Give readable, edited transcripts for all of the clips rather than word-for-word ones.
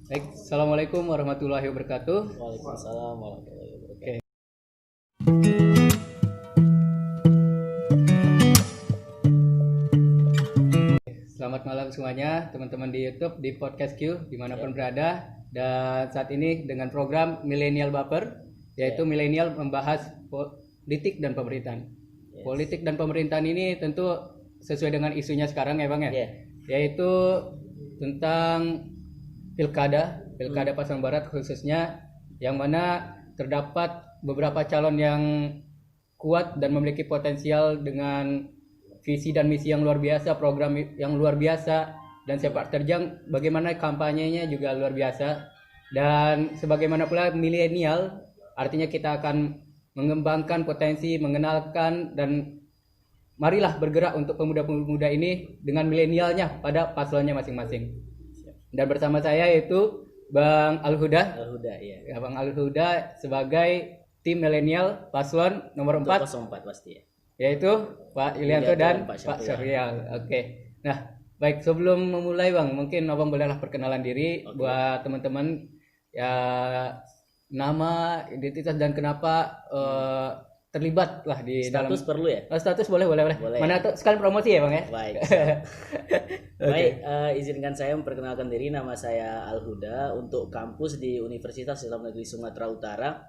Baik, Assalamualaikum warahmatullahi wabarakatuh. Waalaikumsalam warahmatullahi wabarakatuh. Oke. Selamat malam semuanya, teman-teman di YouTube, di Podcast Q, dimanapun berada. Dan saat ini dengan program Milenial Baper, yaitu milenial membahas politik dan pemerintahan. Politik dan pemerintahan ini tentu sesuai dengan isunya sekarang ya Bang ya, yaitu tentang pilkada Pasaman Barat khususnya, yang mana terdapat beberapa calon yang kuat dan memiliki potensial dengan visi dan misi yang luar biasa, program yang luar biasa, dan sepak terjang bagaimana kampanyenya juga luar biasa. Dan sebagaimana pula milenial, artinya kita akan mengembangkan potensi, mengenalkan, dan marilah bergerak untuk pemuda-pemuda ini dengan milenialnya pada paslonnya masing-masing. Dan bersama saya yaitu Bang Al-Huda. Ya. Ya, Bang Al-Huda sebagai tim milenial paslon nomor 4 04 pasti ya. yaitu Pak Yulianto dan Pak Syafrial. Syafrial. Oke. Nah, baik, sebelum memulai Bang, mungkin Abang bolehlah perkenalan diri buat teman-teman ya, nama, identitas, dan kenapa terlibat lah di Status dalam perlu ya? status boleh. Boleh. Mana tuh sekalian promosi ya Bang ya? Baik. Baik, izinkan saya memperkenalkan diri. Nama saya Al-Huda untuk kampus di Universitas Islam Negeri Sumatera Utara.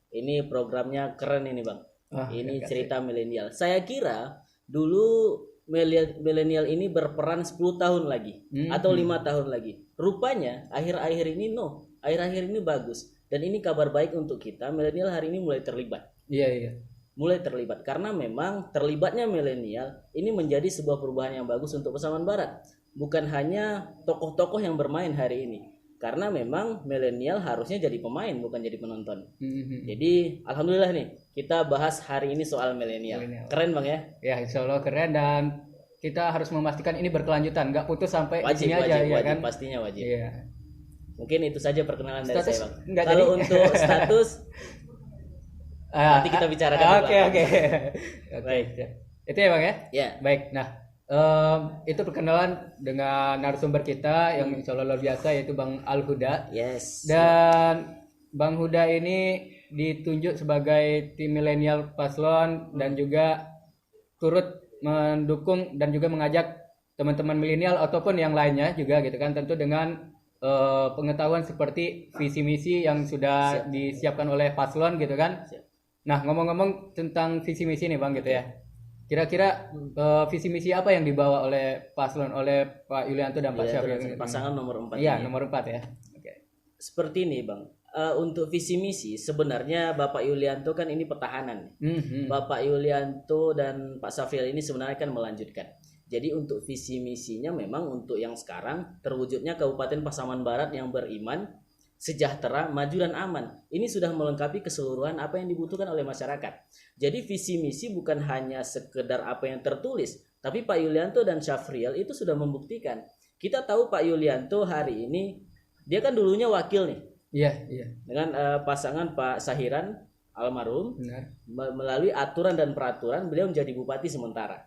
Ini programnya keren ini Bang. Ini cerita milenial. Saya kira dulu milenial ini berperan 10 tahun lagi atau 5 tahun lagi. Rupanya akhir-akhir ini bagus. Dan ini kabar baik untuk kita. Milenial hari ini mulai terlibat. Iya. Mulai terlibat karena memang terlibatnya milenial ini menjadi sebuah perubahan yang bagus untuk Pasaman Barat. Bukan hanya tokoh-tokoh yang bermain hari ini. Karena memang milenial harusnya jadi pemain bukan jadi penonton. Jadi alhamdulillah nih kita bahas hari ini soal milenial. Keren Bang ya? Ya, insya Allah keren, dan kita harus memastikan ini berkelanjutan, nggak putus sampai Wajib, di sini aja ya kan? pastinya wajib. Iya. Mungkin itu saja perkenalan dari Status saya Bang. nggak Kalau jadi. untuk status nanti kita bicarakan di Oke. belakang. Baik. Itu ya Bang ya? Ya. Baik. Nah, itu perkenalan dengan narasumber kita yang insya Allah luar biasa, yaitu Bang Al-Huda. Yes. Dan Bang Huda ini ditunjuk sebagai tim milenial paslon dan juga turut mendukung dan juga mengajak teman-teman milenial ataupun yang lainnya juga gitu kan, tentu dengan pengetahuan seperti visi misi yang sudah disiapkan oleh paslon gitu kan. Nah, ngomong-ngomong tentang visi misi nih Bang gitu ya. Kira-kira visi misi apa yang dibawa oleh paslon, oleh Pak Yulianto dan Pak Syafrial? Pasangan nomor 4. Iya, nomor 4 ya. Oke. Seperti ini Bang. Untuk visi misi sebenarnya Bapak Yulianto kan ini pertahanan. Bapak Yulianto dan Pak Syafrial ini sebenarnya kan melanjutkan. Jadi untuk visi misinya memang untuk yang sekarang terwujudnya Kabupaten Pasaman Barat yang beriman, sejahtera, maju dan aman. Ini sudah melengkapi keseluruhan apa yang dibutuhkan oleh masyarakat. Jadi visi misi bukan hanya sekedar apa yang tertulis, tapi Pak Yulianto dan Syafrial itu sudah membuktikan. Kita tahu Pak Yulianto hari ini dia kan dulunya wakil nih. Iya. Dengan pasangan Pak Sahiran almarhum. Benar. Melalui aturan dan peraturan beliau menjadi bupati sementara.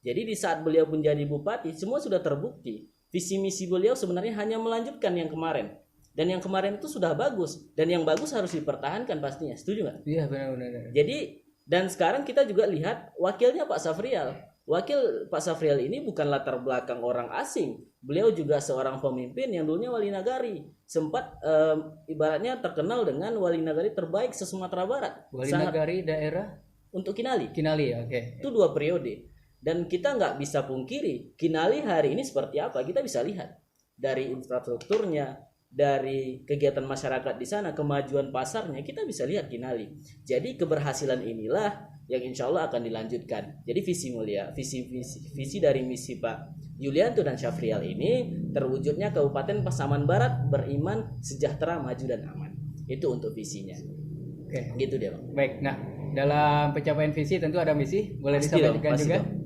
Jadi di saat beliau menjadi bupati semua sudah terbukti. Visi misi beliau sebenarnya hanya melanjutkan yang kemarin. Dan yang kemarin itu sudah bagus. Dan yang bagus harus dipertahankan pastinya. Setuju nggak? Iya, benar. Jadi dan sekarang kita juga lihat wakilnya Pak Syafrial. Wakil Pak Syafrial ini bukan latar belakang orang asing. Beliau juga seorang pemimpin yang dulunya wali nagari. Sempat ibaratnya terkenal dengan wali nagari terbaik se-Sumatera Barat. Wali nagari daerah untuk Kinali. Kinali ya, oke. Itu 2 periode. Dan kita nggak bisa pungkiri Kinali hari ini seperti apa. Kita bisa lihat dari infrastrukturnya, dari kegiatan masyarakat di sana, kemajuan pasarnya, kita bisa lihat Kinali. Jadi keberhasilan inilah yang insya Allah akan dilanjutkan. Jadi visi dari misi Pak Yulianto dan Syafrial ini terwujudnya Kabupaten Pasaman Barat beriman, sejahtera, maju dan aman. Itu untuk visinya. Oke. Gitu deh Bang. Baik. Nah, dalam pencapaian visi tentu ada misi, boleh Pasti disampaikan juga? dong.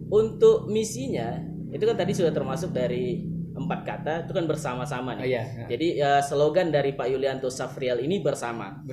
Untuk misinya itu kan tadi sudah termasuk dari 4 kata, itu kan bersama-sama nih. Oh, iya. Jadi slogan dari Pak Yulianto Syafrial ini bersama.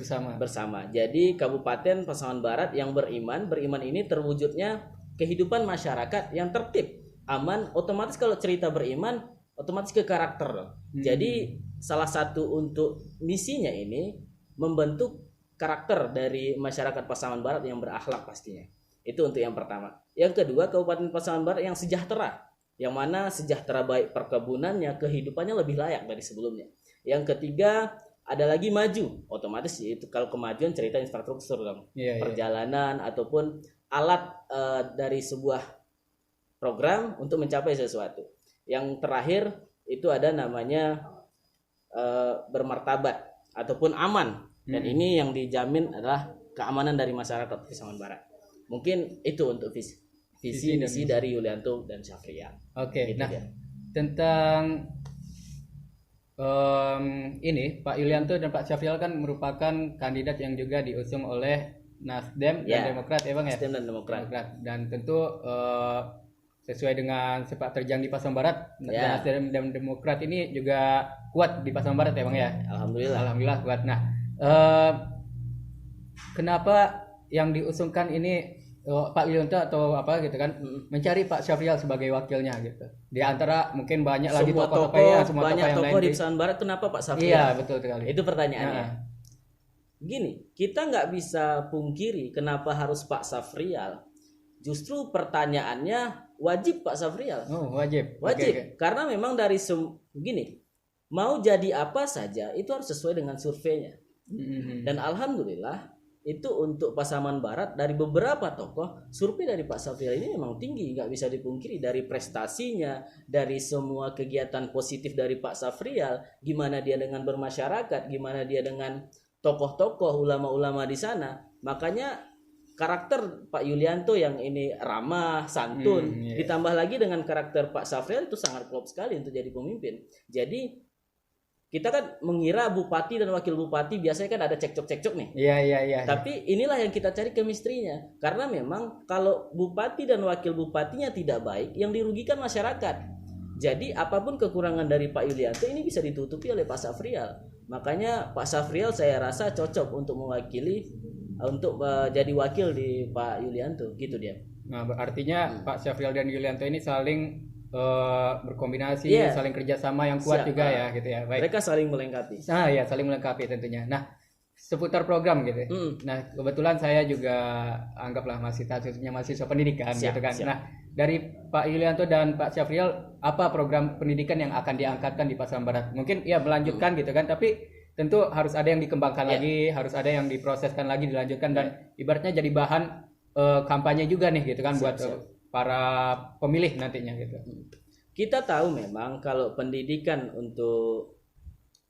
Jadi Kabupaten Pasaman Barat yang beriman ini terwujudnya kehidupan masyarakat yang tertib, aman. Otomatis kalau cerita beriman, otomatis ke karakter. Jadi salah satu untuk misinya ini membentuk karakter dari masyarakat Pasaman Barat yang berakhlak pastinya. Itu untuk yang pertama. Yang kedua, Kabupaten Pasaman Barat yang sejahtera, yang mana sejahtera baik perkebunannya, kehidupannya lebih layak dari sebelumnya. Yang ketiga, ada lagi maju. Otomatis itu kalau kemajuan cerita infrastruktur dong. Perjalanan ataupun alat dari sebuah program untuk mencapai sesuatu. Yang terakhir itu ada namanya bermartabat ataupun aman. Dan ini yang dijamin adalah keamanan dari masyarakat Pasaman Barat. Mungkin itu untuk visi misi dari Yulianto dan Syafrial. Oke, gitu. Nah ya. Tentang ini Pak Yulianto dan Pak Syafrial kan merupakan kandidat yang juga diusung oleh Nasdem dan Demokrat ya Bang ya? Nasdem dan Demokrat. Dan tentu sesuai dengan sepak terjang di Pasaman Barat, Nasdem dan Demokrat ini juga kuat di Pasaman Barat ya Bang ya? Alhamdulillah kuat. Nah, kenapa yang diusungkan ini Pak Yulianto atau apa gitu kan mencari Pak Syafrial sebagai wakilnya gitu. Di antara mungkin banyak lagi tokoh-tokoh ya, banyak tokoh di Pasaman Barat, kenapa Pak Syafrial? Iya, betul sekali. Itu pertanyaannya. Gini, kita nggak bisa pungkiri kenapa harus Pak Syafrial. Justru pertanyaannya wajib Pak Syafrial. Oh, wajib. Okay. Karena memang dari gini, mau jadi apa saja itu harus sesuai dengan surveinya. Dan alhamdulillah itu untuk Pasaman Barat dari beberapa tokoh, survei dari Pak Syafrial ini memang tinggi, nggak bisa dipungkiri dari prestasinya, dari semua kegiatan positif dari Pak Syafrial, gimana dia dengan bermasyarakat, gimana dia dengan tokoh-tokoh ulama-ulama di sana. Makanya karakter Pak Yulianto yang ini ramah, santun, ditambah lagi dengan karakter Pak Syafrial itu sangat klop sekali untuk jadi pemimpin. Jadi kita kan mengira bupati dan wakil bupati biasanya kan ada cekcok-cekcok nih. Iya. Tapi inilah yang kita cari chemistry-nya. Karena memang kalau bupati dan wakil bupatinya tidak baik, yang dirugikan masyarakat. Jadi apapun kekurangan dari Pak Yulianto ini bisa ditutupi oleh Pak Syafrial. Makanya Pak Syafrial saya rasa cocok untuk mewakili, untuk jadi wakil di Pak Yulianto, gitu dia. Nah, artinya Pak Syafrial dan Yulianto ini saling berkombinasi, saling kerjasama yang kuat juga ya gitu ya. Baik. Mereka saling melengkapi. Ya saling melengkapi tentunya. Nah seputar program gitu. Nah kebetulan saya juga anggaplah masih statusnya mahasiswa pendidikan gitu kan. Nah dari Pak Yulianto dan Pak Syafrial apa program pendidikan yang akan diangkatkan di Pasaman Barat? Mungkin ya melanjutkan gitu kan, tapi tentu harus ada yang dikembangkan lagi, harus ada yang diproseskan lagi, dilanjutkan dan ibaratnya jadi bahan kampanye juga nih gitu kan buat para pemilih nantinya gitu. Kita tahu memang kalau pendidikan untuk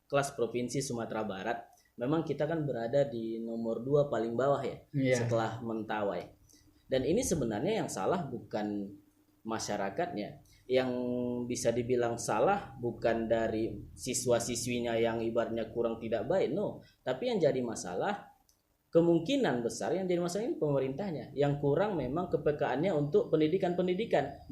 kelas provinsi Sumatera Barat, memang kita kan berada di nomor 2 paling bawah ya, setelah Mentawai. Dan ini sebenarnya yang salah bukan masyarakatnya, yang bisa dibilang salah bukan dari siswa-siswinya yang ibaratnya kurang tidak baik, tapi yang jadi masalah kemungkinan besar yang jadi masalah ini pemerintahnya yang kurang memang kepekaannya untuk pendidikan.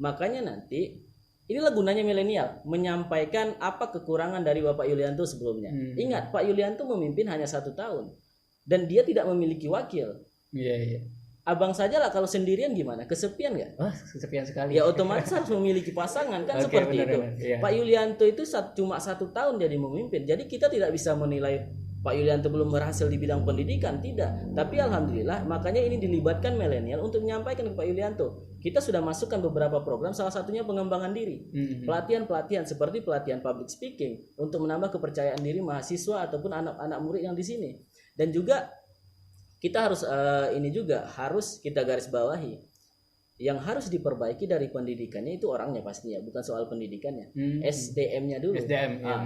Makanya nanti inilah gunanya milenial menyampaikan apa kekurangan dari Bapak Yulianto sebelumnya. Ingat, Pak Yulianto memimpin hanya 1 tahun dan dia tidak memiliki wakil. Abang saja lah kalau sendirian gimana? Kesepian nggak? Kesepian sekali. Ya otomatis harus memiliki pasangan kan seperti itu. Pak Yulianto itu cuma 1 tahun jadi memimpin. Jadi kita tidak bisa menilai Pak Yulianto belum berhasil di bidang pendidikan, tidak. Tapi alhamdulillah, makanya ini dilibatkan milenial untuk menyampaikan ke Pak Yulianto. Kita sudah masukkan beberapa program, salah satunya pengembangan diri. Pelatihan-pelatihan seperti pelatihan public speaking untuk menambah kepercayaan diri mahasiswa ataupun anak-anak murid yang di sini. Dan juga kita harus harus kita garis bawahi. Yang harus diperbaiki dari pendidikannya itu orangnya pastinya, bukan soal pendidikannya. SDM-nya dulu.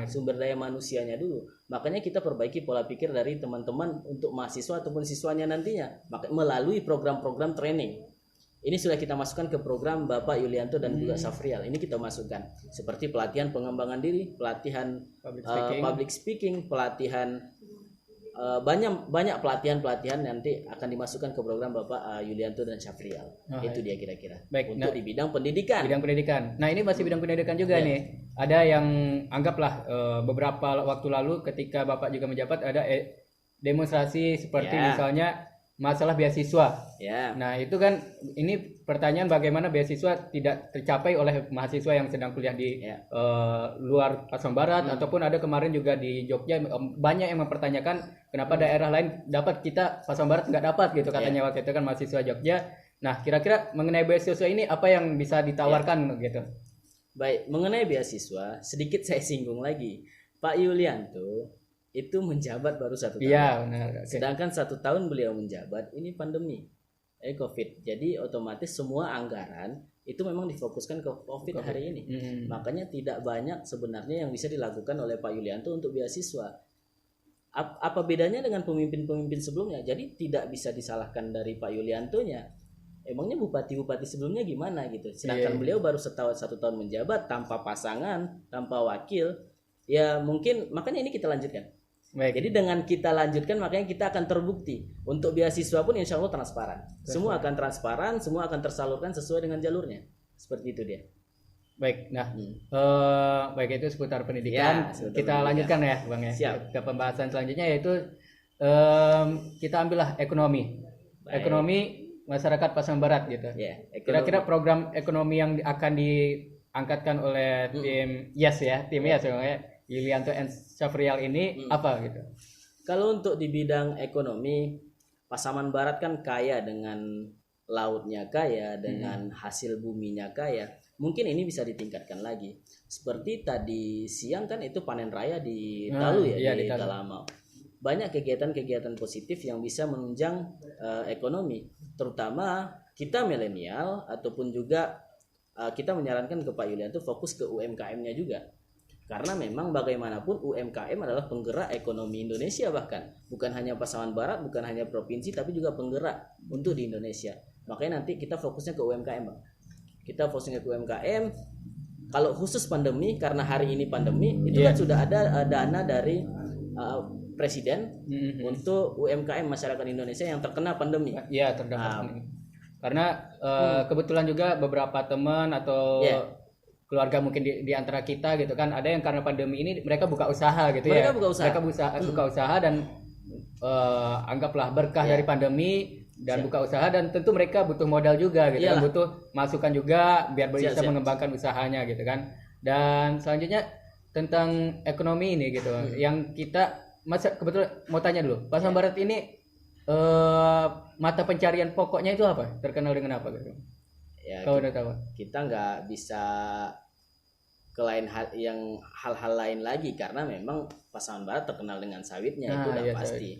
Sumber daya manusianya dulu. Makanya kita perbaiki pola pikir dari teman-teman untuk mahasiswa ataupun siswanya nantinya melalui program-program training. Ini sudah kita masukkan ke program Bapak Yulianto dan juga Syafrial. Ini kita masukkan seperti pelatihan pengembangan diri, pelatihan public speaking, pelatihan banyak pelatihan nanti akan dimasukkan ke program Bapak Yulianto dan Syafrial. Itu dia kira-kira. Baik, untuk di bidang pendidikan. Nah, ini masih bidang pendidikan juga nih. Ada yang anggaplah beberapa waktu lalu ketika Bapak juga menjabat ada demonstrasi seperti misalnya masalah beasiswa. Nah, itu kan ini pertanyaan bagaimana beasiswa tidak tercapai oleh mahasiswa yang sedang kuliah di luar Pasaman Barat, ataupun ada kemarin juga di Jogja banyak yang mempertanyakan kenapa daerah lain dapat, kita Pasaman Barat nggak dapat gitu katanya waktu itu kan mahasiswa Jogja. Nah, kira-kira mengenai beasiswa ini apa yang bisa ditawarkan gitu? Baik, mengenai beasiswa sedikit saya singgung lagi. Pak Yulianto itu menjabat baru 1 tahun. Iya, benar. Okay. Sedangkan 1 tahun beliau menjabat ini pandemi. COVID. Jadi otomatis semua anggaran itu memang difokuskan ke COVID hari ini. Makanya tidak banyak sebenarnya yang bisa dilakukan oleh Pak Yulianto untuk beasiswa. Apa bedanya dengan pemimpin-pemimpin sebelumnya? Jadi tidak bisa disalahkan dari Pak Yuliantonya. Emangnya bupati-bupati sebelumnya gimana gitu. Sedangkan beliau baru 1 tahun menjabat tanpa pasangan, tanpa wakil. Ya mungkin makanya ini kita lanjutkan. Baik. Jadi dengan kita lanjutkan makanya kita akan terbukti. Untuk beasiswa pun insya Allah transparan. Semua akan transparan, semua akan tersalurkan sesuai dengan jalurnya. Seperti itu dia. Baik, nah baik itu seputar pendidikan. Kita lanjutkan ya Bang ya. Siap. Ke pembahasan selanjutnya yaitu kita ambillah ekonomi. Baik. Ekonomi masyarakat Pasaman Barat gitu. Kira-kira program ekonomi yang akan diangkatkan oleh tim Yes ya, tim Yes ya. Yulianto and Syafrial ini apa gitu? Kalau untuk di bidang ekonomi, Pasaman Barat kan kaya dengan lautnya, kaya dengan hasil buminya, kaya. Mungkin ini bisa ditingkatkan lagi. Seperti tadi siang kan itu panen raya di Talu di Talamau. Banyak kegiatan-kegiatan positif yang bisa menunjang ekonomi, terutama kita milenial ataupun juga kita menyarankan ke Pak Yulianto fokus ke UMKM-nya juga. Karena memang bagaimanapun UMKM adalah penggerak ekonomi Indonesia, bahkan bukan hanya Pasaman Barat, bukan hanya provinsi, tapi juga penggerak untuk di Indonesia. Makanya nanti kita fokusnya ke UMKM, Bang. Kita fokusnya ke UMKM. Kalau khusus pandemi, karena hari ini pandemi, itu kan sudah ada dana dari Presiden untuk UMKM masyarakat Indonesia yang terkena pandemi. Iya, terdampak. Karena kebetulan juga beberapa teman atau keluarga mungkin di antara kita gitu kan, ada yang karena pandemi ini mereka buka usaha gitu. Mereka buka usaha dan anggaplah berkah dari pandemi dan buka usaha, dan tentu mereka butuh modal juga gitu kan, butuh masukan juga biar bisa mengembangkan usahanya gitu kan. Dan selanjutnya tentang ekonomi ini gitu, yang kita kebetulan mau tanya dulu, Pasaman Barat ini mata pencarian pokoknya itu apa? Terkenal dengan apa gitu? Ya, kau udah tahu. Kita nggak bisa ke lain hal-hal lain lagi karena memang Pasaman Barat terkenal dengan sawitnya, itu udah pasti. Sawit.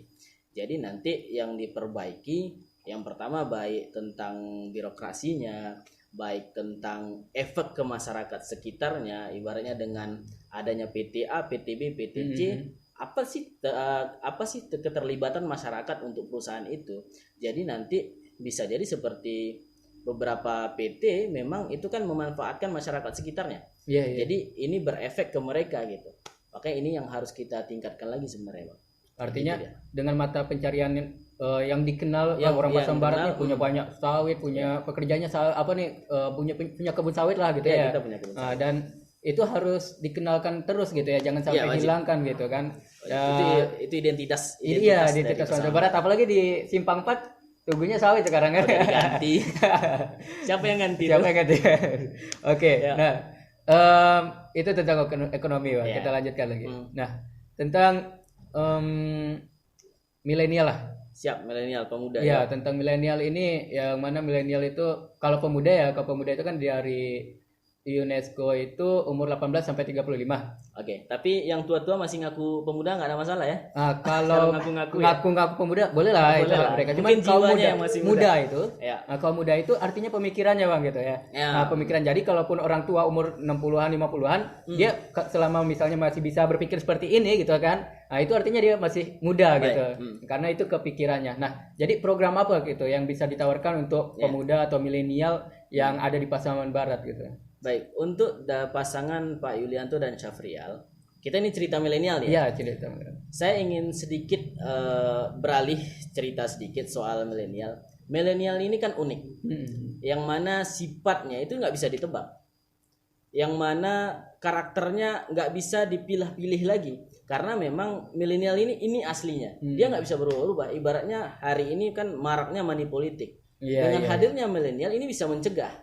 Jadi nanti yang diperbaiki yang pertama baik tentang birokrasinya, baik tentang efek ke masyarakat sekitarnya, ibaratnya dengan adanya PTA, PTB, PTC, apa sih keterlibatan masyarakat untuk perusahaan itu. Jadi nanti bisa jadi seperti beberapa PT memang itu kan memanfaatkan masyarakat sekitarnya. Jadi ini berefek ke mereka gitu. Makanya ini yang harus kita tingkatkan lagi sebenarnya, Bang. Artinya dengan mata pencarian yang dikenal orang Pasaman Barat nih punya banyak sawit, punya pekerjaannya punya kebun sawit lah gitu ya. Kita punya kebun sawit. Dan itu harus dikenalkan terus gitu ya, jangan sampai hilangkan gitu kan. Itu identitas Pasaman Barat, apalagi di Simpang 4 tugunya sawit sekarang kan. Ganti. Siapa yang ganti? Oke. Nah, itu tentang ekonomi, Bang. Kita lanjutkan lagi. Nah, tentang milenial lah. Siap, milenial, pemuda. Ya, tentang milenial ini yang mana milenial itu kalau pemuda itu kan dari UNESCO itu umur 18 sampai 35. Oke, tapi yang tua-tua masih ngaku pemuda nggak ada masalah ya? Kalau ngaku pemuda boleh lah, itu mereka. Cuma kaum muda itu, kaum muda itu artinya pemikirannya, Bang gitu ya. Nah, pemikiran. Jadi kalaupun orang tua umur 60-an, 50-an, dia selama misalnya masih bisa berpikir seperti ini gitu kan. Nah, itu artinya dia masih muda gitu. Karena itu kepikirannya. Nah, jadi program apa gitu yang bisa ditawarkan untuk pemuda atau milenial yang ada di Pasaman Barat gitu? Baik, untuk pasangan Pak Yulianto dan Syafrial, kita ini cerita milenial nih. Iya, cerita milenial. Saya ingin sedikit beralih cerita sedikit soal milenial. Milenial ini kan unik, yang mana sifatnya itu nggak bisa ditebak, yang mana karakternya nggak bisa dipilah-pilih lagi, karena memang milenial ini aslinya, dia nggak bisa berubah-ubah. Ibaratnya hari ini kan maraknya money politik. Dengan hadirnya milenial ini bisa mencegah.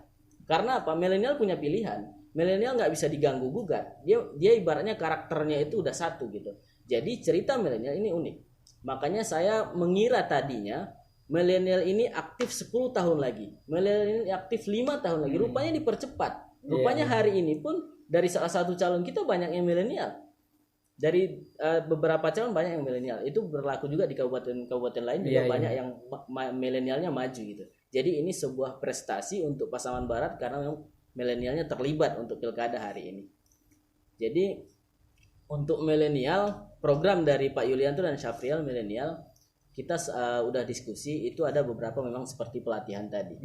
Karena apa? Milenial punya pilihan. Milenial nggak bisa diganggu gugat. Dia ibaratnya karakternya itu udah satu gitu. Jadi cerita milenial ini unik. Makanya saya mengira tadinya milenial ini aktif 10 tahun lagi. Milenial ini aktif 5 tahun lagi. Rupanya dipercepat. Rupanya hari ini pun dari salah satu calon kita banyak yang milenial. Dari beberapa calon banyak yang milenial. Itu berlaku juga di kabupaten lain juga banyak yang milenialnya maju gitu. Jadi ini sebuah prestasi untuk Pasaman Barat karena memang milenialnya terlibat untuk pilkada hari ini. Jadi untuk milenial, program dari Pak Yulianto dan Syafrial milenial, kita udah diskusi, itu ada beberapa memang seperti pelatihan tadi.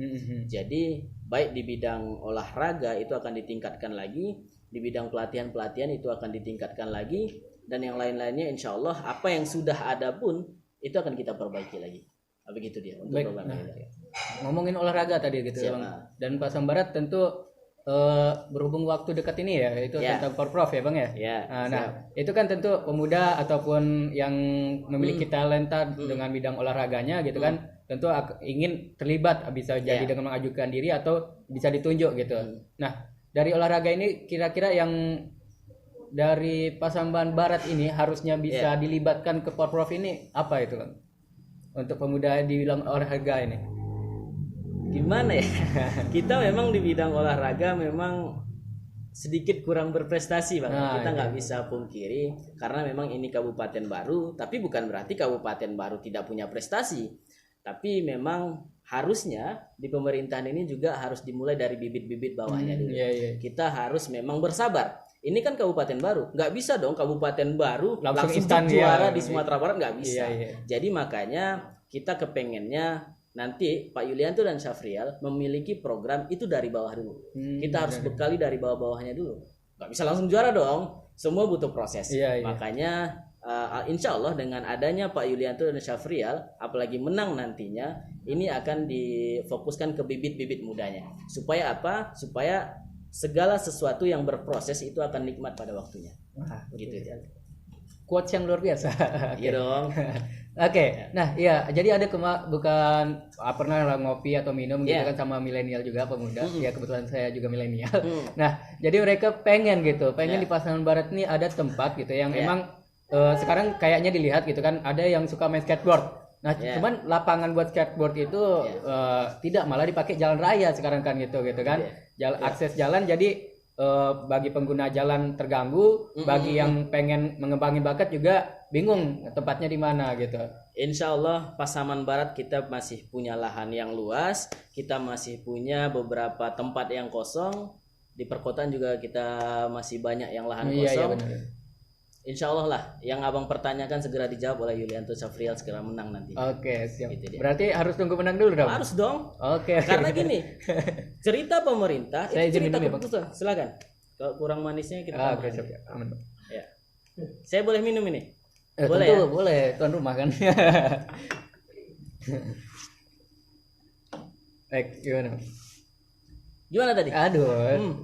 Jadi baik di bidang olahraga itu akan ditingkatkan lagi, di bidang pelatihan itu akan ditingkatkan lagi, dan yang lain-lainnya insya Allah apa yang sudah ada pun itu akan kita perbaiki lagi. Begitu dia untuk program milenial. Ngomongin olahraga tadi gitu Bang. Dan Pasaman Barat tentu berhubung waktu dekat ini ya itu tentang Porprov ya Bang ya. Nah itu kan tentu pemuda ataupun yang memiliki talenta dengan bidang olahraganya gitu kan tentu ingin terlibat bisa jadi dengan mengajukan diri atau bisa ditunjuk gitu. Nah dari olahraga ini kira-kira yang dari Pasaman Barat ini harusnya bisa dilibatkan ke Porprov ini apa itu Bang? Untuk pemuda di bidang olahraga ini. Gimana ya? Kita memang di bidang olahraga memang sedikit kurang berprestasi Bang. Kita nggak bisa pungkiri karena memang ini kabupaten baru, tapi bukan berarti kabupaten baru tidak punya prestasi. Tapi memang harusnya di pemerintahan ini juga harus dimulai dari bibit-bibit bawahnya dulu. Kita harus memang bersabar. Ini kan kabupaten baru, nggak bisa dong kabupaten baru langsung juara di Sumatera Barat, nggak bisa. Jadi makanya kita kepengennya nanti Pak Yulianto dan Syafrial memiliki program itu dari bawah dulu. Kita harus bekali dari bawah-bawahnya dulu. Nggak bisa langsung juara dong. Semua butuh proses. Makanya insya Allah dengan adanya Pak Yulianto dan Syafrial, apalagi menang nantinya, ini akan difokuskan ke bibit-bibit mudanya. Supaya apa? Supaya segala sesuatu yang berproses itu akan nikmat pada waktunya. Begitu ya. Quotes yang luar biasa. Iya dong. Oke. Nah, iya, jadi ada bukan pernah lah ngopi atau minum gitu kan sama milenial juga pemuda. Ya kebetulan saya juga milenial. Nah, jadi mereka pengen di Pasaman Barat ini ada tempat gitu yang emang sekarang kayaknya dilihat gitu kan ada yang suka main skateboard. Nah, cuman lapangan buat skateboard itu tidak, malah dipakai jalan raya sekarang kan gitu kan. Akses jalan jadi bagi pengguna jalan terganggu, bagi yang pengen mengembangin bakat juga bingung tempatnya di mana gitu. Insya Allah Pasaman Barat kita masih punya lahan yang luas, kita masih punya beberapa tempat yang kosong, di perkotaan juga kita masih banyak yang lahan kosong. Insya Allah lah, yang abang pertanyakan segera dijawab oleh Yulianto Syafrial segera menang nanti. Oke, siap. Gitu. Berarti harus tunggu menang dulu dong? Harus dong. Oke. Karena gini, cerita pemerintah itu cerita keputusan. Silakan. Kalau kurang manisnya kita Oke, siap. Aman. Ya. Saya boleh minum ini? Boleh tentu, ya? Boleh, tuan rumah kan. Baik, gimana tadi?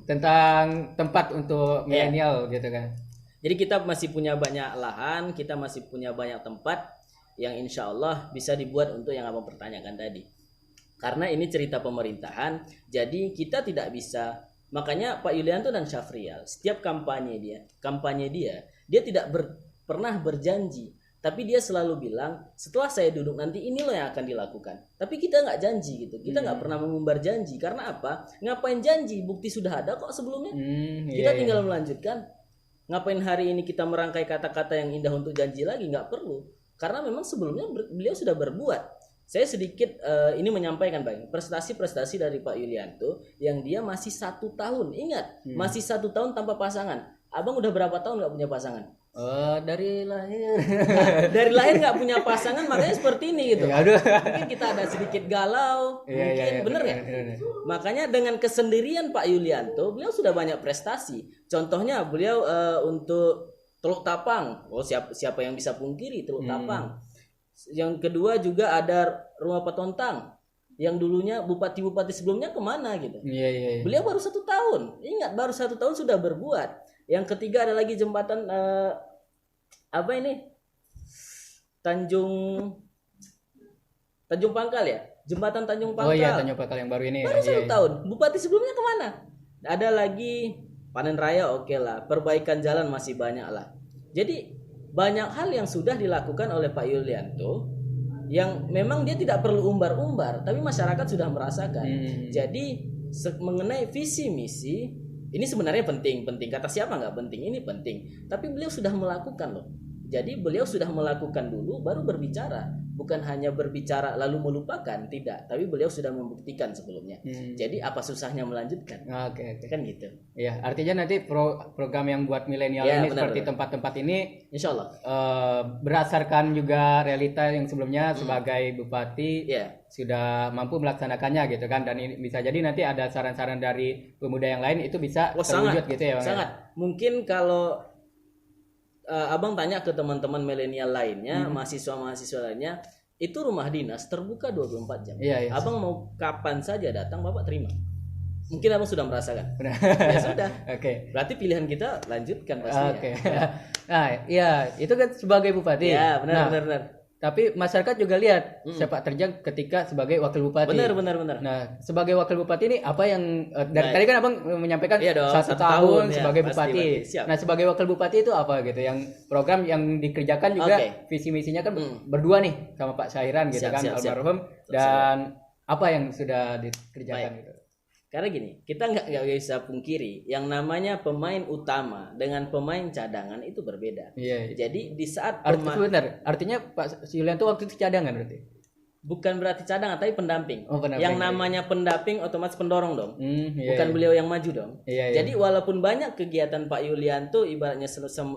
Tentang tempat untuk milenial gitu kan. Jadi kita masih punya banyak lahan, kita masih punya banyak tempat yang insya Allah bisa dibuat untuk yang abang pertanyakan tadi. Karena ini cerita pemerintahan, jadi kita tidak bisa. Makanya Pak Yulianto dan Syafrial, setiap kampanye dia tidak pernah berjanji. Tapi dia selalu bilang, setelah saya duduk nanti inilah yang akan dilakukan. Tapi kita nggak janji gitu, kita nggak pernah mengumbar janji. Karena apa? Ngapain janji? Bukti sudah ada kok sebelumnya. Kita tinggal melanjutkan. Ngapain hari ini kita merangkai kata-kata yang indah untuk janji lagi? Nggak perlu. Karena memang sebelumnya beliau sudah berbuat. Saya sedikit ini menyampaikan Bang, prestasi-prestasi dari Pak Yulianto yang dia masih 1 tahun. Ingat, masih 1 tahun tanpa pasangan. Abang udah berapa tahun nggak punya pasangan? Dari lahir. Dari lahir nggak punya pasangan, makanya seperti ini gitu. Mungkin kita ada sedikit galau, bener ya? Makanya dengan kesendirian Pak Yulianto, beliau sudah banyak prestasi. Contohnya beliau untuk Teluk Tapang. Siapa yang bisa pungkiri Teluk Tapang? Yang kedua juga ada Rumah Petontang. Yang dulunya bupati-bupati sebelumnya kemana gitu? Beliau baru 1 tahun. Ingat, baru 1 tahun sudah berbuat. Yang ketiga ada lagi jembatan Tanjung Pangkal ya. Jembatan Tanjung Pangkal. Oh iya, Tanjung Pangkal yang baru ini. Baru 1 iya. tahun. Bupati sebelumnya kemana? Ada lagi panen raya, oke lah. Perbaikan jalan masih banyak lah. Jadi banyak hal yang sudah dilakukan oleh Pak Yulianto yang memang dia tidak perlu umbar-umbar, tapi masyarakat sudah merasakan. Jadi mengenai visi misi ini sebenarnya penting. Kata siapa nggak penting? Ini penting. Tapi beliau sudah melakukan loh. Jadi beliau sudah melakukan dulu baru berbicara. Bukan hanya berbicara lalu melupakan, tidak. Tapi beliau sudah membuktikan sebelumnya. Jadi apa susahnya melanjutkan? Oke. Kan gitu. Iya, artinya nanti program yang buat milenial ini seperti tempat-tempat ini, insya Allah berdasarkan juga realita yang sebelumnya sebagai bupati sudah mampu melaksanakannya gitu kan, dan ini bisa jadi nanti ada saran-saran dari pemuda yang lain itu bisa terwujud gitu ya Bang. Sangat. Mungkin kalau Abang tanya ke teman-teman milenial lainnya, mahasiswa-mahasiswa lainnya, itu rumah dinas terbuka 24 jam. Iya. Abang mau kapan saja datang, Bapak terima. Mungkin Abang sudah merasakan. Ya sudah. Oke. Berarti pilihan kita lanjutkan pastinya. Oke. Nah, iya, itu kan sebagai bupati. Ya, benar. Tapi masyarakat juga lihat sepak terjang ketika sebagai wakil bupati. Benar. Nah, sebagai wakil bupati ini apa yang dari tadi kan Abang menyampaikan 1 tahun sebagai bupati. Nah, sebagai wakil bupati itu apa gitu? Yang program yang dikerjakan juga visi misinya kan berdua nih sama Pak Syairan gitu kan, almarhum. Dan apa yang sudah dikerjakan gitu? Karena gini, kita nggak bisa pungkiri yang namanya pemain utama dengan pemain cadangan itu berbeda. Iya. Jadi di saat artinya Pak Yulianto waktu itu cadangan berarti? Bukan berarti cadangan, tapi pendamping. Pendamping. Yang namanya pendamping otomatis pendorong dong. Bukan Iya. beliau yang maju dong. Iya. Jadi walaupun banyak kegiatan Pak Yulianto ibaratnya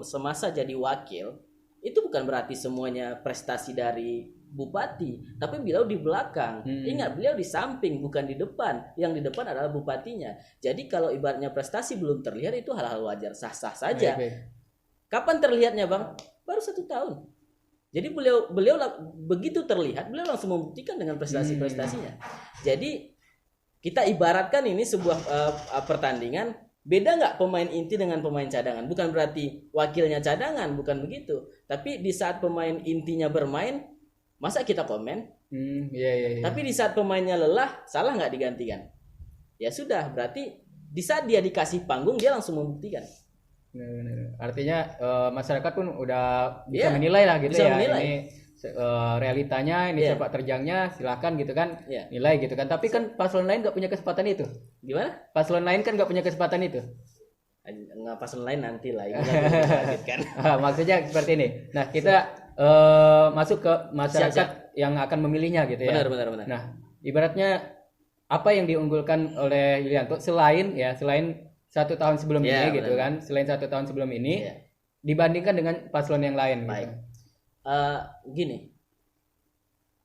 semasa jadi wakil, itu bukan berarti semuanya prestasi dari bupati, tapi beliau di belakang. Ingat, beliau di samping bukan di depan. Yang di depan adalah bupatinya. Jadi kalau ibaratnya prestasi belum terlihat itu hal-hal wajar, sah-sah saja. Baik. Kapan terlihatnya Bang? Baru 1 tahun. Jadi beliau begitu terlihat, beliau langsung membuktikan dengan prestasi-prestasinya. Jadi kita ibaratkan ini sebuah pertandingan. Beda nggak pemain inti dengan pemain cadangan? Bukan berarti wakilnya cadangan, bukan begitu. Tapi di saat pemain intinya bermain, masa kita komen? Iya. Tapi di saat pemainnya lelah, salah nggak digantikan? Ya sudah, berarti di saat dia dikasih panggung, dia langsung membuktikan. Benar. Artinya masyarakat pun udah bisa menilai lah gitu ya. Menilai. Ini realitanya, ini sepak terjangnya, silakan gitu kan, nilai gitu kan. Tapi kan paslon lain nggak punya kesempatan itu. Gimana? Paslon lain kan nggak punya kesempatan itu. Nggak, paslon lain nanti lah. Maksudnya seperti ini. Nah, kita masuk ke masyarakat yang akan memilihnya gitu ya. Benar. Nah, ibaratnya apa yang diunggulkan oleh Yulianto selain 1 tahun sebelum ini gitu kan, selain 1 tahun sebelum ini dibandingkan dengan paslon yang lain. Baik. Gitu. Gini,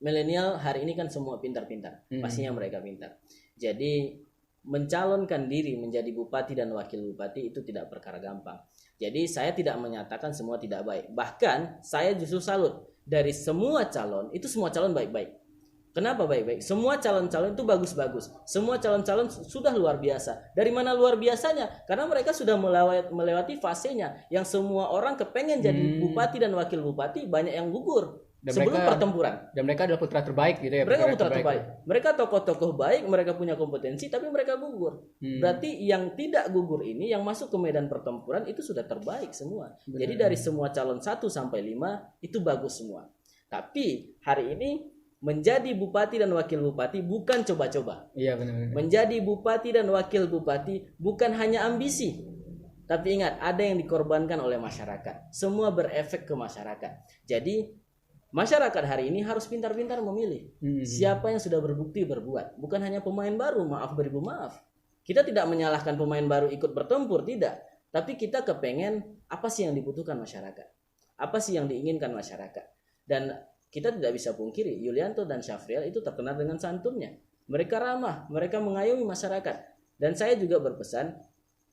milenial hari ini kan semua pintar-pintar, pastinya mereka pintar. Jadi mencalonkan diri menjadi bupati dan wakil bupati itu tidak perkara gampang. Jadi saya tidak menyatakan semua tidak baik. Bahkan saya justru salut dari semua calon, itu semua calon baik-baik. Kenapa baik-baik? Semua calon-calon itu bagus-bagus. Semua calon-calon sudah luar biasa. Dari mana luar biasanya? Karena mereka sudah melewati fasenya yang semua orang kepengen jadi bupati dan wakil bupati, banyak yang gugur sebelum pertempuran. Dan mereka adalah putra terbaik gitu ya. Mereka putra terbaik. Mereka tokoh-tokoh baik, mereka punya kompetensi, tapi mereka gugur. Berarti yang tidak gugur ini, yang masuk ke medan pertempuran itu sudah terbaik semua. Jadi dari semua calon 1 sampai 5 itu bagus semua. Tapi hari ini menjadi bupati dan wakil bupati bukan coba-coba. Iya benar. Menjadi bupati dan wakil bupati bukan hanya ambisi. Tapi ingat, ada yang dikorbankan oleh masyarakat. Semua berefek ke masyarakat. Jadi masyarakat hari ini harus pintar-pintar memilih. Siapa yang sudah berbukti berbuat. Bukan hanya pemain baru, maaf beribu maaf. Kita tidak menyalahkan pemain baru ikut bertempur, tidak. Tapi kita kepengen apa sih yang dibutuhkan masyarakat. Apa sih yang diinginkan masyarakat. Dan kita tidak bisa pungkiri, Yulianto dan Syafrial itu terkenal dengan santunnya. Mereka ramah, mereka mengayomi masyarakat. Dan saya juga berpesan,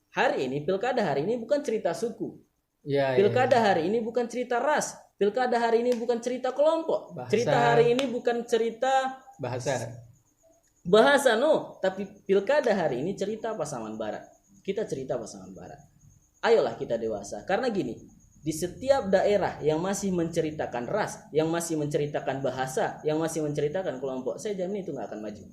hari ini, pilkada hari ini bukan cerita suku. Pilkada hari ini bukan cerita ras. Pilkada hari ini bukan cerita kelompok. Cerita hari ini bukan cerita bahasa no. Tapi pilkada hari ini cerita Pasaman Barat. Kita cerita Pasaman Barat. Ayolah kita dewasa. Karena gini, di setiap daerah yang masih menceritakan ras, yang masih menceritakan bahasa, yang masih menceritakan kelompok, saya jamin itu nggak akan maju.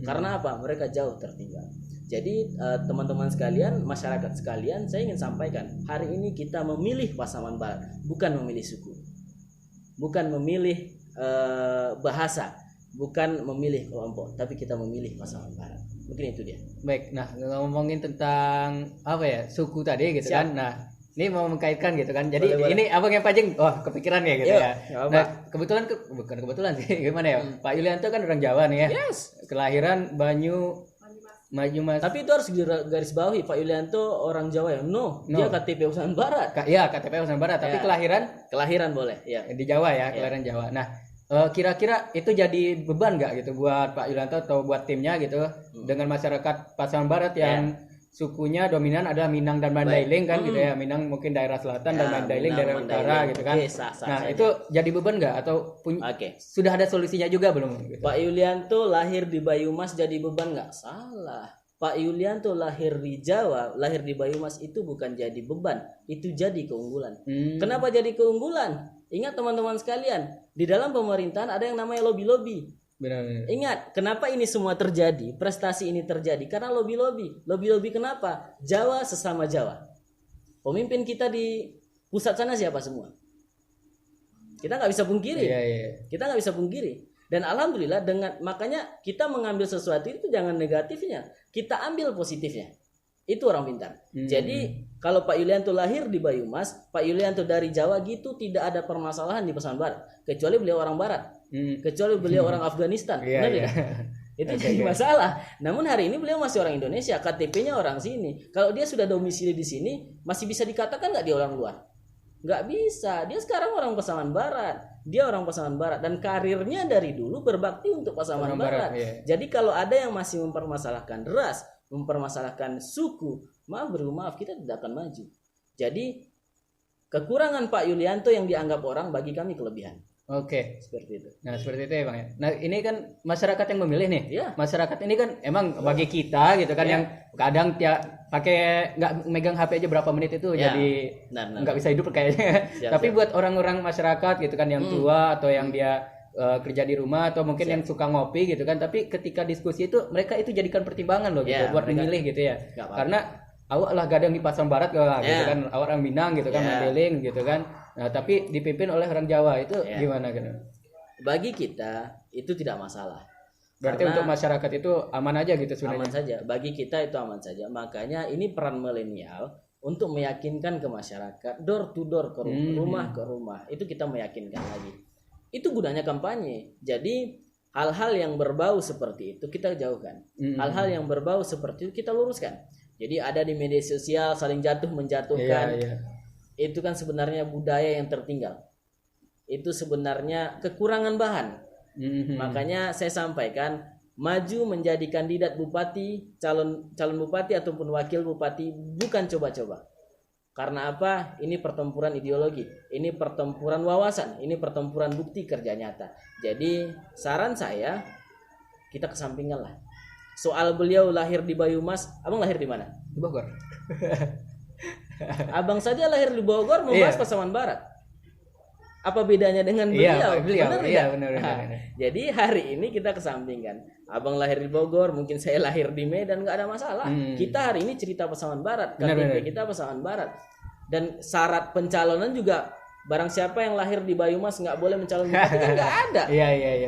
Karena apa? Mereka jauh tertinggal. Jadi teman-teman sekalian, masyarakat sekalian, saya ingin sampaikan, hari ini kita memilih Pasaman Barat, bukan memilih suku, bukan memilih bahasa, bukan memilih kelompok, tapi kita memilih Pasaman Barat. Mungkin itu dia. Baik, nah ngomongin tentang apa ya, suku tadi gitu. Siap. Kan. Nah, ini mau mengkaitkan gitu kan. Jadi boleh. Ini abang yang Pajeng, kepikiran ya gitu. Yuk, ya. Nah, kebetulan bukan kebetulan sih, gimana ya? Pak Yulianto kan orang Jawa nih ya. Yes. Kelahiran Banyumas. Tapi itu harus garis bawahi, Pak Yulianto orang Jawa ya? No. Dia KTP Pasaman Barat. Iya, KTP Pasaman Barat, tapi kelahiran boleh, ya. Di Jawa ya, kelahiran Jawa. Nah, kira-kira itu jadi beban nggak gitu buat Pak Yulianto atau buat timnya gitu dengan masyarakat Pasaman Barat yang sukunya dominan adalah Minang dan Mandailing kan gitu ya. Minang mungkin daerah selatan dan Mandailing daerah utara gitu kan. Nah, itu jadi beban nggak atau sudah ada solusinya juga belum gitu? Pak Yulianto lahir di Banyumas jadi beban nggak? Salah. Pak Yulianto lahir di Jawa, lahir di Banyumas itu bukan jadi beban, itu jadi keunggulan. Kenapa jadi keunggulan? Ingat teman-teman sekalian, di dalam pemerintahan ada yang namanya lobby-lobby. Benar. Ingat, kenapa ini semua terjadi? Prestasi ini terjadi karena lobby-lobby. Lobby-lobby kenapa? Jawa sesama Jawa. Pemimpin kita di pusat sana siapa semua? Kita nggak bisa pungkiri. Kita nggak bisa pungkiri. Dan alhamdulillah makanya kita mengambil sesuatu itu jangan negatifnya, kita ambil positifnya. Itu orang pintar. Jadi kalau Pak Yulianto lahir di Banyumas, Pak Yulianto dari Jawa gitu, tidak ada permasalahan di Pasaman Barat, kecuali beliau orang Barat, kecuali beliau orang Afghanistan, benar tidak? Itu jadi masalah. Namun hari ini beliau masih orang Indonesia, KTP-nya orang sini. Kalau dia sudah domisili di sini, masih bisa dikatakan nggak dia orang luar? Nggak bisa. Dia sekarang orang Pasaman Barat. Dia orang Pasaman Barat dan karirnya dari dulu berbakti untuk Pasaman Barat. Jadi kalau ada yang masih mempermasalahkan ras, mempermasalahkan suku, maaf kita tidak akan maju. Jadi kekurangan Pak Yulianto yang dianggap orang bagi kami kelebihan. Oke, seperti itu. Nah, seperti itu ya Bang ya. Nah, ini kan masyarakat yang memilih nih. Ya. Masyarakat ini kan emang bagi kita gitu kan yang kadang pakai nggak megang HP aja berapa menit itu jadi nggak bisa hidup kayaknya. Tapi buat orang-orang masyarakat gitu kan yang tua atau yang dia kerja di rumah atau mungkin yang suka ngopi gitu kan, tapi ketika diskusi itu mereka itu jadikan pertimbangan loh gitu buat memilih gitu ya. Karena awak lah gadang di Pasaman Barat gitu kan, awak orang Minang gitu kan, Mandailing gitu kan. Nah, tapi dipimpin oleh orang Jawa itu gimana gitu? Bagi kita itu tidak masalah. Berarti untuk masyarakat itu aman aja gitu sebenarnya. Aman saja. Bagi kita itu aman saja. Makanya ini peran milenial untuk meyakinkan ke masyarakat, door to door, ke rumah ke rumah. Itu kita meyakinkan lagi. Itu gunanya kampanye. Jadi hal-hal yang berbau seperti itu kita jauhkan. Hal-hal yang berbau seperti itu kita luruskan. Jadi ada di media sosial saling jatuh menjatuhkan. Itu kan sebenarnya budaya yang tertinggal. Itu sebenarnya kekurangan bahan. Makanya saya sampaikan, maju menjadi kandidat bupati, calon bupati ataupun wakil bupati bukan coba-coba. Karena apa? Ini pertempuran ideologi, ini pertempuran wawasan, ini pertempuran bukti kerja nyata. Jadi saran saya, kita kesampingkan lah. Soal beliau lahir di Banyumas, abang lahir di mana? Di Bogor. Abang saja lahir di Bogor, membahas Pasaman Barat. Apa bedanya dengan beliau? Benar. Jadi hari ini kita kesampingkan. Abang lahir di Bogor, mungkin saya lahir di Medan, nggak ada masalah. Kita hari ini cerita Pasaman Barat, KTP kita Pasaman Barat. Dan syarat pencalonan juga, barang siapa yang lahir di Banyumas nggak boleh mencalon bupati kan nggak ada.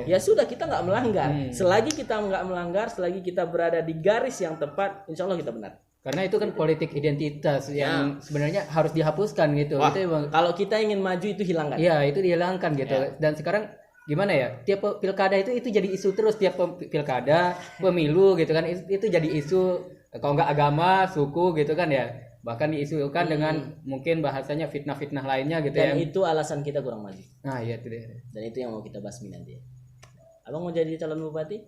Ya sudah, kita nggak melanggar. Selagi kita nggak melanggar, selagi kita berada di garis yang tepat, insya Allah kita benar. Karena itu kan politik identitas yang sebenarnya harus dihapuskan gitu. Wah, itu kalau kita ingin maju itu hilangkan. Iya, itu dihilangkan gitu. Dan sekarang gimana ya? Tiap pilkada itu jadi isu terus, tiap pilkada, pemilu gitu kan. Itu jadi isu, kalau nggak agama, suku gitu kan ya. Bahkan diisukan dengan mungkin bahasanya fitnah-fitnah lainnya gitu. Dan itu alasan kita kurang maju. Nah, iya itu deh. Dan itu yang mau kita basmi nanti. Abang mau jadi calon bupati?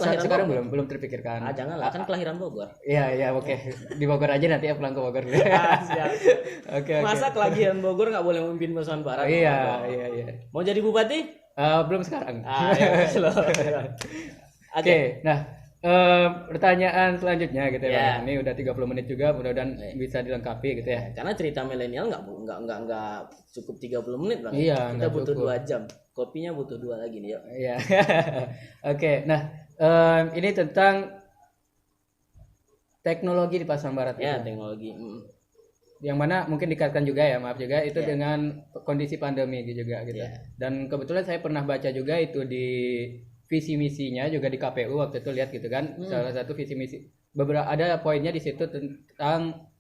Sekarang belum terpikirkan. Janganlah, kan kelahiran Bogor. Iya, oke. Di Bogor aja nanti ya, pulang ke Bogor. Siap. Oke. Masa kelahiran Bogor nggak boleh memimpin Pasaman Barat? Iya. Mau jadi bupati? Belum sekarang. Ya, Oke. Nah, pertanyaan selanjutnya gitu ya. Ya. Ini udah 30 menit juga, mudah-mudahan bisa dilengkapi gitu ya. Karena cerita milenial nggak cukup 30 menit Bang. Iya, Kita nggak butuh cukup. 2 jam. Kopinya butuh 2 lagi nih, yuk. Iya. Oke, nah ini tentang teknologi di Pasaman Barat Ya, itu. teknologi. Yang mana mungkin dikaitkan juga ya, maaf juga itu Ya. dengan kondisi pandemi juga gitu. Ya. Dan kebetulan saya pernah baca juga itu di visi misinya juga di KPU waktu itu lihat gitu kan. Salah satu visi misi beberapa ada poinnya di situ tentang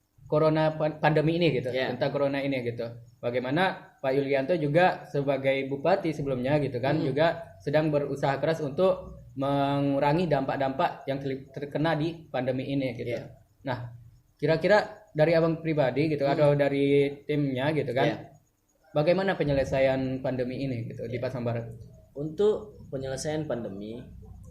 pandemi ini gitu, Ya. tentang corona ini gitu. Bagaimana Pak Yulianto juga sebagai bupati sebelumnya gitu kan juga sedang berusaha keras untuk mengurangi dampak-dampak yang terkena di pandemi ini gitu. Ya. Nah, kira-kira dari abang pribadi gitu atau dari timnya gitu kan, Ya. bagaimana penyelesaian pandemi ini gitu di Pasaman Barat? Untuk penyelesaian pandemi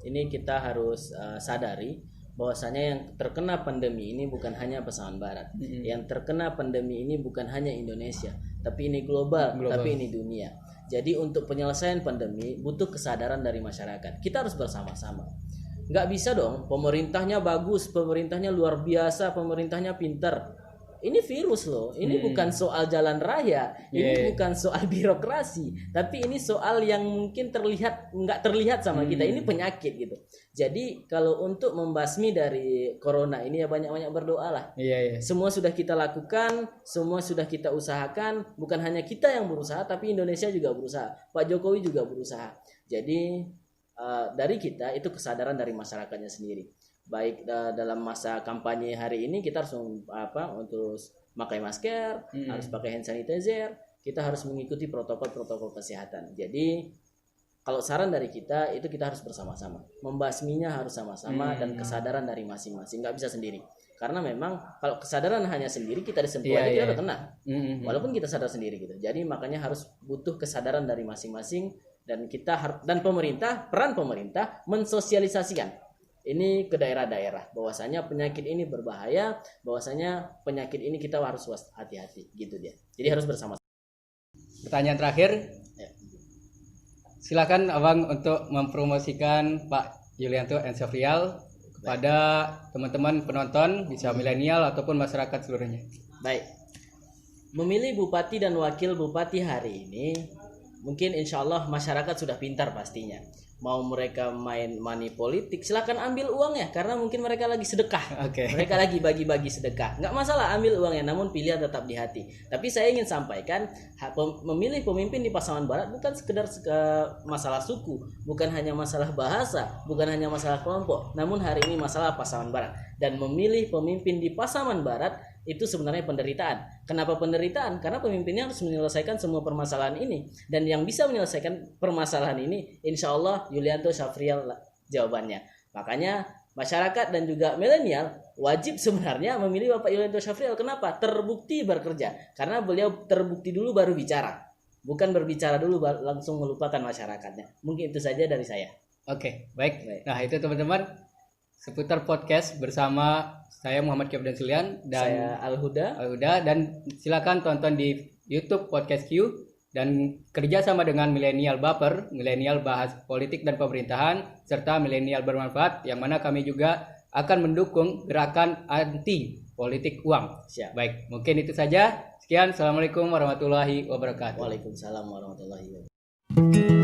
ini kita harus sadari bahwasanya yang terkena pandemi ini bukan hanya Pasaman Barat. Yang terkena pandemi ini bukan hanya Indonesia, tapi ini global. Tapi ini dunia. Jadi untuk penyelesaian pandemi butuh kesadaran dari masyarakat. Kita harus bersama-sama. Nggak bisa dong pemerintahnya bagus, pemerintahnya luar biasa, pemerintahnya pintar. Ini virus loh, ini bukan soal jalan raya, ini bukan soal birokrasi, tapi ini soal yang mungkin nggak terlihat sama kita. Ini penyakit gitu. Jadi kalau untuk membasmi dari corona ini ya banyak-banyak berdoa lah. Iya. Semua sudah kita lakukan, semua sudah kita usahakan. Bukan hanya kita yang berusaha, tapi Indonesia juga berusaha. Pak Jokowi juga berusaha. Jadi dari kita itu kesadaran dari masyarakatnya sendiri. Baik dalam masa kampanye hari ini kita harus untuk pakai masker, harus pakai hand sanitizer, kita harus mengikuti protokol-protokol kesehatan. Jadi kalau saran dari kita itu kita harus bersama-sama, membasminya harus sama-sama dan kesadaran dari masing-masing, nggak bisa sendiri. Karena memang kalau kesadaran hanya sendiri kita disentuh aja kita udah kena, walaupun kita sadar sendiri gitu. Jadi makanya harus butuh kesadaran dari masing-masing dan peran pemerintah mensosialisasikan ini ke daerah-daerah bahwasanya penyakit ini berbahaya, bahwasanya penyakit ini kita harus hati-hati gitu dia. Jadi harus bersama. Pertanyaan terakhir, Ya. Silakan abang untuk mempromosikan Pak Yulianto and Safrial kepada teman-teman penonton bisa milenial ataupun masyarakat seluruhnya. Baik. Memilih bupati dan wakil bupati hari ini mungkin insya Allah masyarakat sudah pintar pastinya. Mau mereka main money politik silakan ambil uangnya karena mungkin mereka lagi sedekah. Mereka lagi bagi-bagi sedekah. Nggak masalah ambil uangnya, namun pilihan tetap di hati. Tapi saya ingin sampaikan memilih pemimpin di Pasaman Barat bukan sekedar masalah suku, bukan hanya masalah bahasa, bukan hanya masalah kelompok, namun hari ini masalah Pasaman Barat. Dan memilih pemimpin di Pasaman Barat itu sebenarnya penderitaan. Kenapa penderitaan? Karena pemimpinnya harus menyelesaikan semua permasalahan ini. Dan yang bisa menyelesaikan permasalahan ini, insya Allah Yulianto Safrial jawabannya. Makanya masyarakat dan juga milenial wajib sebenarnya memilih Bapak Yulianto Safrial. Kenapa? Terbukti bekerja. Karena beliau terbukti dulu baru bicara. Bukan berbicara dulu langsung melupakan masyarakatnya. Mungkin itu saja dari saya. Oke, baik. Nah itu teman-teman seputar podcast bersama saya Muhammad Kyabdan Sulian dan saya Al-Huda dan silakan tonton di YouTube Podcast Q dan kerja sama dengan Milenial Baper, Milenial bahas politik dan pemerintahan serta Milenial bermanfaat yang mana kami juga akan mendukung gerakan anti politik uang. Siap. Baik, mungkin itu saja. Sekian, Assalamualaikum warahmatullahi wabarakatuh. Waalaikumsalam warahmatullahi wabarakatuh.